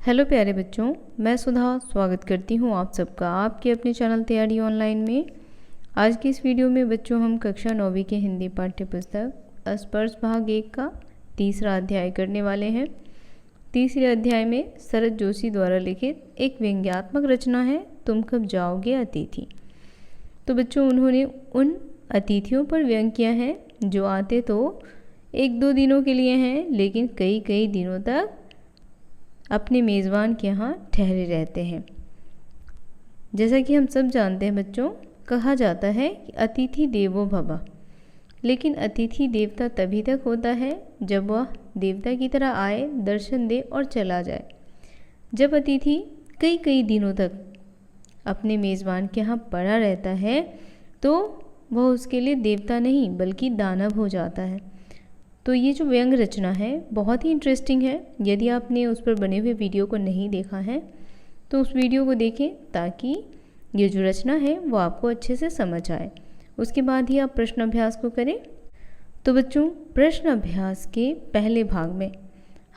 Hello प्यारे बच्चों, मैं सुधा स्वागत करती हूँ आप सबका आपके अपने चैनल तैयारी ऑनलाइन में। आज की इस वीडियो में बच्चों हम कक्षा 9वीं के हिंदी पाठ्य पुस्तक स्पर्श भाग 1 का तीसरा अध्याय करने वाले हैं। तीसरे अध्याय में शरद जोशी द्वारा लिखित एक व्यंग्यात्मक रचना है, तुम कब जाओगे अतिथि। तो बच्चों उन्होंने उन अतिथियों पर व्यंग किया है जो आते तो 1-2 दिनों के लिए हैं, लेकिन कई दिनों तक अपने मेज़बान के यहाँ ठहरे रहते हैं। जैसा कि हम सब जानते हैं बच्चों, कहा जाता है कि अतिथि देवो भव, लेकिन अतिथि देवता तभी तक होता है जब वह देवता की तरह आए, दर्शन दे और चला जाए। जब अतिथि कई दिनों तक अपने मेज़बान के यहाँ पड़ा रहता है तो वह उसके लिए देवता नहीं बल्कि दानव हो जाता है। तो ये जो व्यंग रचना है बहुत ही इंटरेस्टिंग है। यदि आपने उस पर बने हुए वीडियो को नहीं देखा है तो उस वीडियो को देखें ताकि ये जो रचना है वो आपको अच्छे से समझ आए। उसके बाद ही आप प्रश्न अभ्यास को करें। तो बच्चों, प्रश्न अभ्यास के पहले भाग में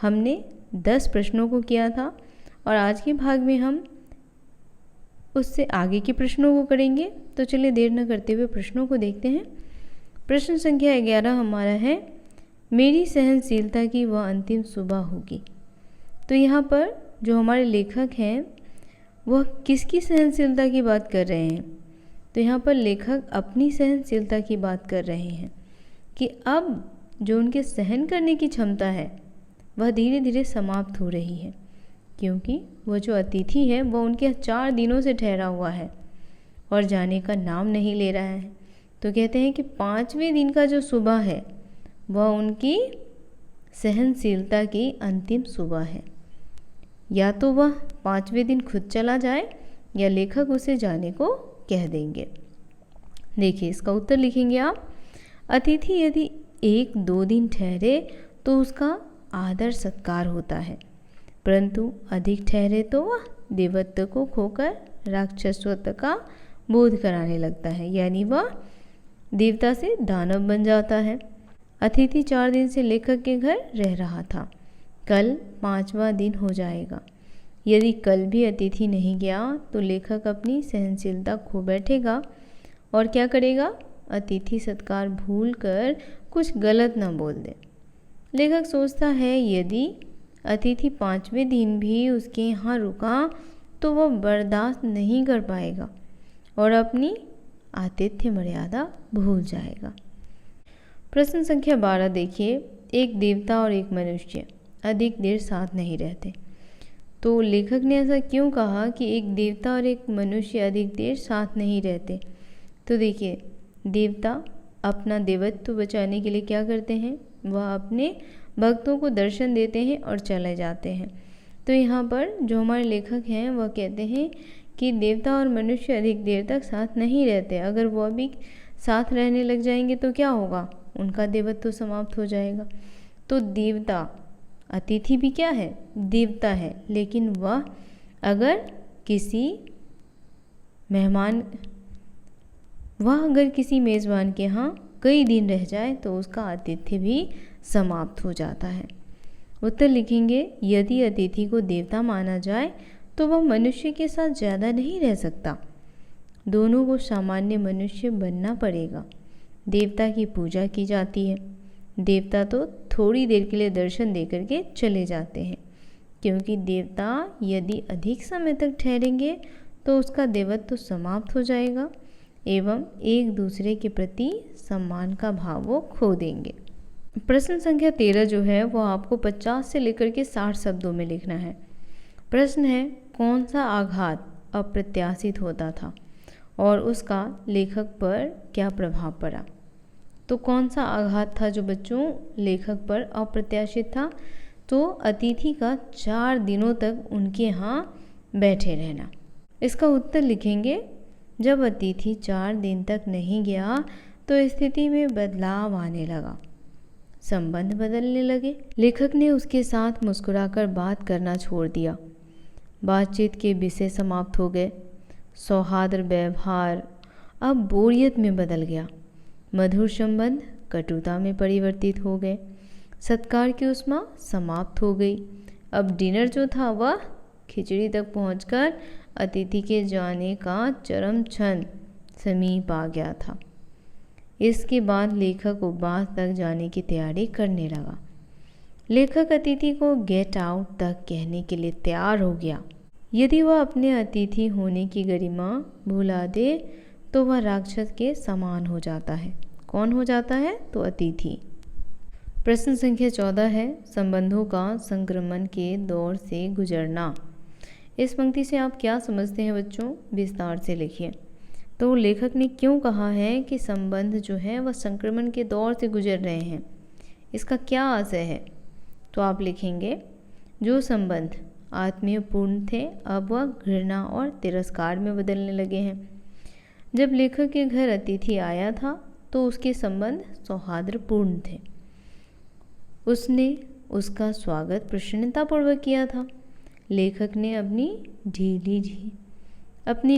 हमने 10 प्रश्नों को किया था और आज के भाग में हम उससे आगे के प्रश्नों को करेंगे। तो चलिए देर न करते हुए प्रश्नों को देखते हैं। प्रश्न संख्या 11 हमारा है, मेरी सहनशीलता की वह अंतिम सुबह होगी। तो यहाँ पर जो हमारे लेखक हैं वह किसकी सहनशीलता की बात कर रहे हैं? तो यहाँ पर लेखक अपनी सहनशीलता की बात कर रहे हैं कि अब जो उनके सहन करने की क्षमता है वह धीरे धीरे समाप्त हो रही है, क्योंकि वह जो अतिथि है वह उनके 4 दिनों से ठहरा हुआ है और जाने का नाम नहीं ले रहा है। तो कहते हैं कि 5वें दिन का जो सुबह है वह उनकी सहनशीलता की अंतिम सुबह है। या तो वह 5वें दिन खुद चला जाए या लेखक उसे जाने को कह देंगे। देखिए इसका उत्तर लिखेंगे आप। अतिथि यदि 1-2 दिन ठहरे तो उसका आदर सत्कार होता है, परंतु अधिक ठहरे तो वह देवत्व को खोकर राक्षसत्व का बोध कराने लगता है, यानी वह देवता से दानव बन जाता है। अतिथि 4 दिन से लेखक के घर रह रहा था, कल 5वां दिन हो जाएगा। यदि कल भी अतिथि नहीं गया तो लेखक अपनी सहनशीलता खो बैठेगा और क्या करेगा? अतिथि सत्कार भूल कर कुछ गलत न बोल दे। लेखक सोचता है यदि अतिथि 5वें दिन भी उसके यहाँ रुका तो वह बर्दाश्त नहीं कर पाएगा और अपनी आतिथ्य मर्यादा भूल जाएगा। प्रश्न संख्या 12 देखिए, एक देवता और एक मनुष्य अधिक देर साथ नहीं रहते। तो लेखक ने ऐसा क्यों कहा कि एक देवता और एक मनुष्य अधिक देर साथ नहीं रहते? तो देखिए, देवता अपना देवत्व बचाने के लिए क्या करते हैं? वह अपने भक्तों को दर्शन देते हैं और चले जाते हैं। तो यहाँ पर जो हमारे लेखक हैं वह कहते हैं कि देवता और मनुष्य अधिक देर तक साथ नहीं रहते। अगर वह भी साथ रहने लग जाएंगे तो क्या होगा? उनका देवत्व समाप्त हो जाएगा। तो देवता, अतिथि भी क्या है? देवता है, लेकिन वह अगर किसी मेज़बान के यहाँ कई दिन रह जाए तो उसका आतिथ्य भी समाप्त हो जाता है। उत्तर लिखेंगे, यदि अतिथि को देवता माना जाए तो वह मनुष्य के साथ ज़्यादा नहीं रह सकता। दोनों को सामान्य मनुष्य बनना पड़ेगा। देवता की पूजा की जाती है। देवता तो थोड़ी देर के लिए दर्शन दे करके चले जाते हैं, क्योंकि देवता यदि अधिक समय तक ठहरेंगे तो उसका देवत्व तो समाप्त हो जाएगा एवं एक दूसरे के प्रति सम्मान का भाव वो खो देंगे। प्रश्न संख्या 13 जो है वो आपको 50 से लेकर के 60 शब्दों में लिखना है। प्रश्न है, कौन सा आघात अप्रत्याशित होता था और उसका लेखक पर क्या प्रभाव पड़ा? तो कौन सा आघात था जो बच्चों लेखक पर अप्रत्याशित था? तो अतिथि का 4 दिनों तक उनके यहाँ बैठे रहना। इसका उत्तर लिखेंगे, जब अतिथि 4 दिन तक नहीं गया तो स्थिति में बदलाव आने लगा, संबंध बदलने लगे। लेखक ने उसके साथ मुस्कुराकर बात करना छोड़ दिया, बातचीत के विषय समाप्त हो गए, सौहार्द व्यवहार अब बोरियत में बदल गया, मधुर संबंध कटुता में परिवर्तित हो गए, सत्कार की उष्मा समाप्त हो गई। अब डिनर जो था वह खिचड़ी तक पहुंचकर अतिथि के जाने का चरम क्षण समीप आ गया था। इसके बाद लेखक उपवास तक जाने की तैयारी करने लगा। लेखक अतिथि को गेट आउट तक कहने के लिए तैयार हो गया। यदि वह अपने अतिथि होने की गरिमा भुला दे तो वह राक्षस के समान हो जाता है। कौन हो जाता है? तो अतिथि। प्रश्न संख्या 14 है, संबंधों का संक्रमण के दौर से गुजरना। इस पंक्ति से आप क्या समझते हैं बच्चों? विस्तार से लिखिए। तो लेखक ने क्यों कहा है कि संबंध जो है वह संक्रमण के दौर से गुजर रहे हैं, इसका क्या आशय है? तो आप लिखेंगे, जो संबंध आत्मीयपूर्ण थे अब वह घृणा और तिरस्कार में बदलने लगे हैं। जब लेखक के घर अतिथि आया था तो उसके संबंध सौहार्दपूर्ण थे। उसने उसका स्वागत प्रसन्नतापूर्वक किया था। लेखक ने अपनी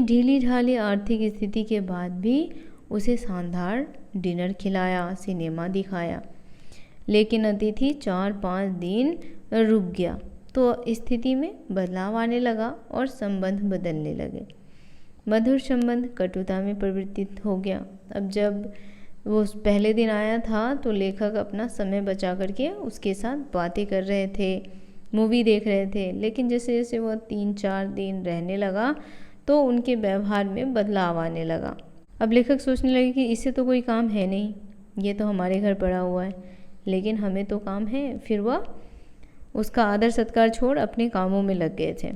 ढीली ढाली आर्थिक स्थिति के बाद भी उसे शानदार डिनर खिलाया, सिनेमा दिखाया। लेकिन अतिथि 4-5 दिन रुक गया तो स्थिति में बदलाव आने लगा और संबंध बदलने लगे। मधुर संबंध कटुता में परिवर्तित हो गया। अब जब वो पहले दिन आया था तो लेखक अपना समय बचा करके उसके साथ बातें कर रहे थे, मूवी देख रहे थे। लेकिन जैसे जैसे वो 3-4 दिन रहने लगा तो उनके व्यवहार में बदलाव आने लगा। अब लेखक सोचने लगे कि इससे तो कोई काम है नहीं, ये तो हमारे घर पड़ा हुआ है, लेकिन हमें तो काम है। फिर वह उसका आदर सत्कार छोड़ अपने कामों में लग गए थे।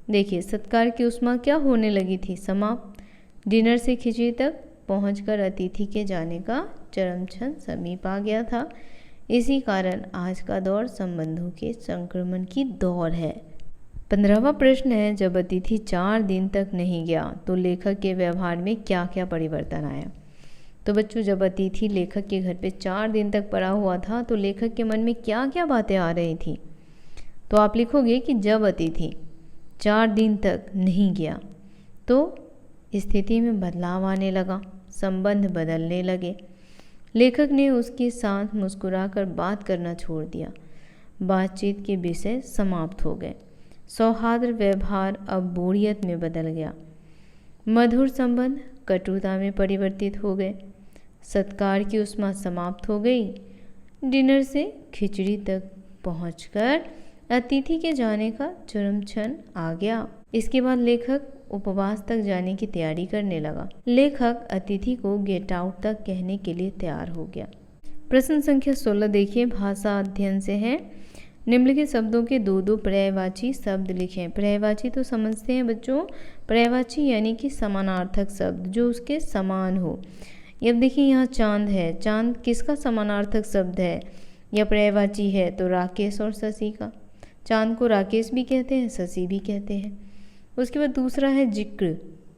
देखिए, सत्कार की उष्मा क्या होने लगी थी? समाप्त। डिनर से खिचड़ी तक पहुंचकर अतिथि के जाने का चरम क्षण समीप आ गया था। इसी कारण आज का दौर संबंधों के संक्रमण की दौर है। 15वां प्रश्न है, जब अतिथि 4 दिन तक नहीं गया तो लेखक के व्यवहार में क्या क्या परिवर्तन आया? तो बच्चों, जब अतिथि लेखक के घर पे 4 दिन तक पड़ा हुआ था तो लेखक के मन में क्या क्या बातें आ रही थी? तो आप लिखोगे कि जब अतिथि 4 दिन तक नहीं गया तो स्थिति में बदलाव आने लगा, संबंध बदलने लगे। लेखक ने उसके साथ मुस्कुराकर बात करना छोड़ दिया। बातचीत के विषय समाप्त हो गए। सौहार्द व्यवहार अब बोरियत में बदल गया। मधुर संबंध कटुता में परिवर्तित हो गए। सत्कार की उष्मा समाप्त हो गई। डिनर से खिचड़ी तक पहुंचकर अतिथि के जाने का चरम क्षण आ गया। इसके बाद लेखक उपवास तक जाने की तैयारी करने लगा। लेखक अतिथि को गेट आउट तक कहने के लिए तैयार हो गया। प्रश्न संख्या 16 देखिए, भाषा अध्ययन से है। निम्नलिखित शब्दों के 2-2 पर्यायवाची शब्द लिखें। पर्यायवाची तो समझते हैं बच्चों, पर्यायवाची यानी कि समानार्थक शब्द जो उसके समान हो। अब देखिए, यहाँ चांद है, चांद किसका समानार्थक शब्द है या पर्यायवाची है? तो राकेश और शशि का। चांद को राकेश भी कहते हैं, शशि भी कहते हैं। उसके बाद दूसरा है जिक्र।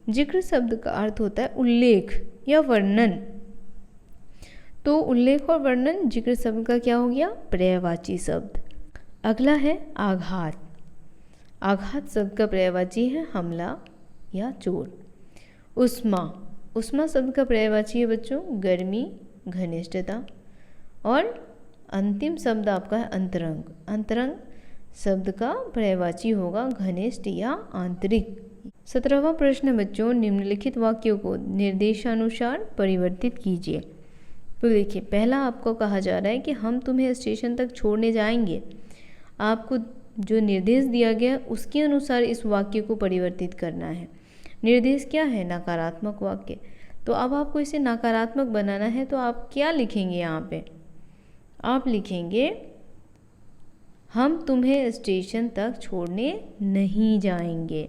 जिक्र शब्द का अर्थ होता है उल्लेख या वर्णन। तो उल्लेख और वर्णन जिक्र शब्द का क्या हो गया? पर्यायवाची शब्द। अगला है आघात। आघात शब्द का पर्यायवाची है हमला या चोट। उष्मा। उष्मा शब्द का पर्यायवाची है बच्चों गर्मी, घनिष्ठता। और अंतिम शब्द आपका है अंतरंग। अंतरंग शब्द का पर्यायवाची होगा घनिष्ठ या आंतरिक। 17वां प्रश्न बच्चों, निम्नलिखित वाक्यों को निर्देशानुसार परिवर्तित कीजिए। तो देखिए, पहला आपको कहा जा रहा है कि हम तुम्हें स्टेशन तक छोड़ने जाएंगे। आपको जो निर्देश दिया गया उसके अनुसार इस वाक्य को परिवर्तित करना है। निर्देश क्या है? नकारात्मक वाक्य। तो अब आपको इसे नकारात्मक बनाना है तो आप क्या लिखेंगे? यहाँ पे आप लिखेंगे हम तुम्हें स्टेशन तक छोड़ने नहीं जाएंगे।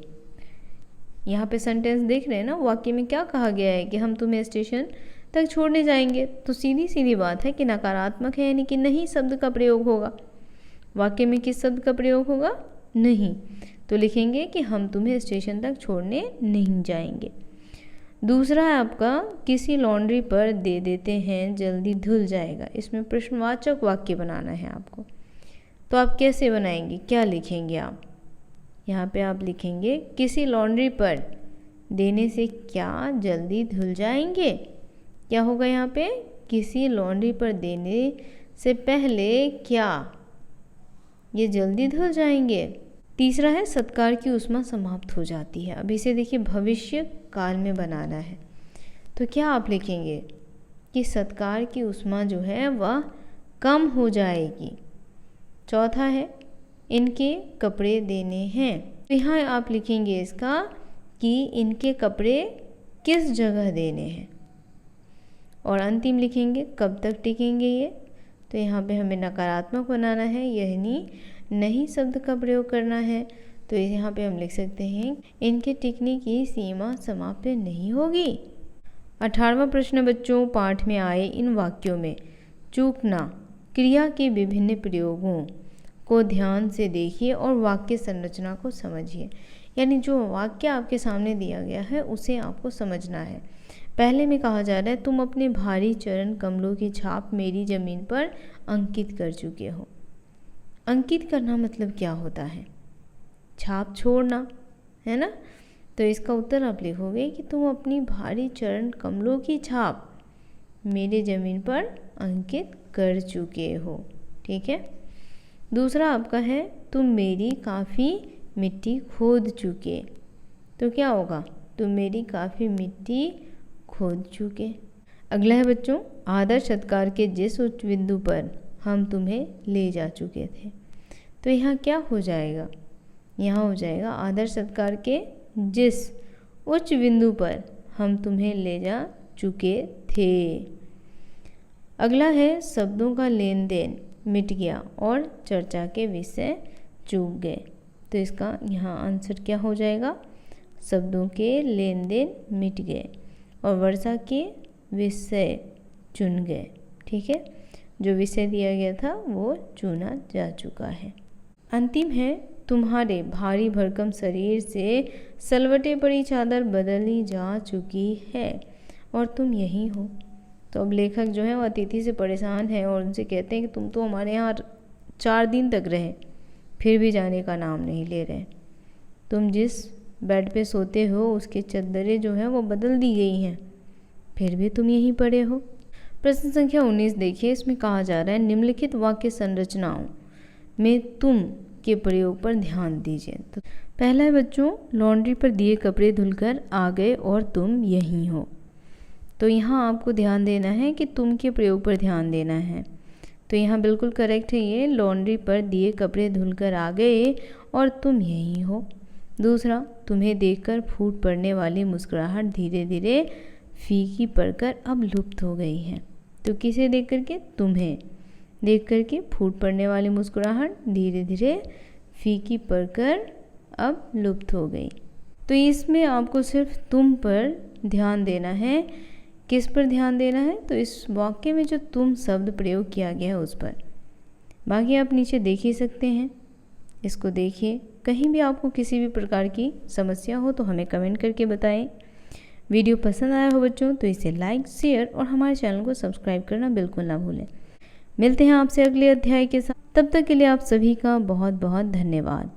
यहाँ पे सेंटेंस देख रहे हैं ना, वाक्य में क्या कहा गया है कि हम तुम्हें स्टेशन तक छोड़ने जाएंगे। तो सीधी सीधी बात है कि नकारात्मक है यानी कि नहीं शब्द का प्रयोग होगा। वाक्य में किस शब्द का प्रयोग होगा? नहीं। तो लिखेंगे कि हम तुम्हें स्टेशन तक छोड़ने नहीं जाएंगे। दूसरा है आपका किसी लॉन्ड्री पर दे देते हैं जल्दी धुल जाएगा। इसमें प्रश्नवाचक वाक्य बनाना है आपको। तो आप कैसे बनाएंगे? क्या लिखेंगे आप? यहाँ पे आप लिखेंगे किसी लॉन्ड्री पर देने से क्या जल्दी धुल जाएंगे। क्या होगा यहाँ पे? किसी लॉन्ड्री पर देने से पहले क्या ये जल्दी धुल जाएंगे। तीसरा है सत्कार की ऊष्मा समाप्त हो जाती है। अब इसे देखिए भविष्य काल में बनाना है, तो क्या आप लिखेंगे कि सत्कार की ऊष्मा जो है वह कम हो जाएगी। चौथा है इनके कपड़े देने हैं, तो यहाँ आप लिखेंगे इसका कि इनके कपड़े किस जगह देने हैं। और अंतिम लिखेंगे कब तक टिकेंगे ये, तो यहाँ पे हमें नकारात्मक बनाना है, यानी नहीं शब्द का प्रयोग करना है। तो यहाँ पे हम लिख सकते हैं इनके टिकने की सीमा समाप्त नहीं होगी। 18वां प्रश्न बच्चों, पाठ में आए इन वाक्यों में चूकना क्रिया के विभिन्न प्रयोगों को ध्यान से देखिए और वाक्य संरचना को समझिए। यानी जो वाक्य आपके सामने दिया गया है उसे आपको समझना है। पहले में कहा जा रहा है तुम अपने भारी चरण कमलों की छाप मेरी ज़मीन पर अंकित कर चुके हो। अंकित करना मतलब क्या होता है? छाप छोड़ना, है ना। तो इसका उत्तर आप लिखोगे कि तुम अपनी भारी चरण कमलों की छाप मेरे ज़मीन पर अंकित कर चुके हो। ठीक है। दूसरा आपका है तुम मेरी काफ़ी मिट्टी खोद चुके, तो क्या होगा? तुम मेरी काफ़ी मिट्टी खोद चुके। अगला है बच्चों आदर सत्कार के जिस उच्च बिंदु पर हम तुम्हें ले जा चुके थे, तो यहाँ क्या हो जाएगा? यहाँ हो जाएगा आदर सत्कार के जिस उच्च बिंदु पर हम तुम्हें ले जा चुके थे। अगला है शब्दों का लेन देन मिट गया और चर्चा के विषय चूक गए, तो इसका यहाँ आंसर क्या हो जाएगा? शब्दों के लेन देन मिट गए और वर्षा के विषय चुन गए। ठीक है, जो विषय दिया गया था वो चुना जा चुका है। अंतिम है तुम्हारे भारी भरकम शरीर से सलवटे पड़ी चादर बदली जा चुकी है और तुम यही हो। तो अब लेखक जो है वो अतिथि से परेशान है और उनसे कहते हैं कि तुम तो हमारे यहाँ 4 दिन तक रहे, फिर भी जाने का नाम नहीं ले रहे। तुम जिस बेड पे सोते हो उसके चद्दरें जो है वो बदल दी गई हैं, फिर भी तुम यहीं पड़े हो। प्रश्न संख्या 19 देखिए, इसमें कहा जा रहा है निम्नलिखित वाक्य संरचनाओं में तुम के प्रयोग पर ध्यान दीजिए। तो पहला है बच्चों लॉन्ड्री पर दिए कपड़े धुलकर आ गए और तुम यहीं हो। तो यहाँ आपको ध्यान देना है कि तुम के प्रयोग पर ध्यान देना है। तो यहाँ बिल्कुल करेक्ट है ये, लॉन्ड्री पर दिए कपड़े धुलकर आ गए और तुम यहीं हो। दूसरा, तुम्हें देखकर फूट पड़ने वाली मुस्कुराहट धीरे धीरे फीकी पड़कर अब लुप्त हो गई है। तो किसे देख करके? तुम्हें देख करके फूट पड़ने वाली मुस्कुराहट धीरे धीरे फीकी पड़कर अब लुप्त हो गई। तो इसमें आपको सिर्फ तुम पर ध्यान देना है। किस पर ध्यान देना है? तो इस वाक्य में जो तुम शब्द प्रयोग किया गया है उस पर। बाकी आप नीचे देख ही सकते हैं, इसको देखिए। कहीं भी आपको किसी भी प्रकार की समस्या हो तो हमें कमेंट करके बताएं। वीडियो पसंद आया हो बच्चों तो इसे लाइक, शेयर और हमारे चैनल को सब्सक्राइब करना बिल्कुल ना भूलें। मिलते हैं आपसे अगले अध्याय के साथ, तब तक के लिए आप सभी का बहुत बहुत धन्यवाद।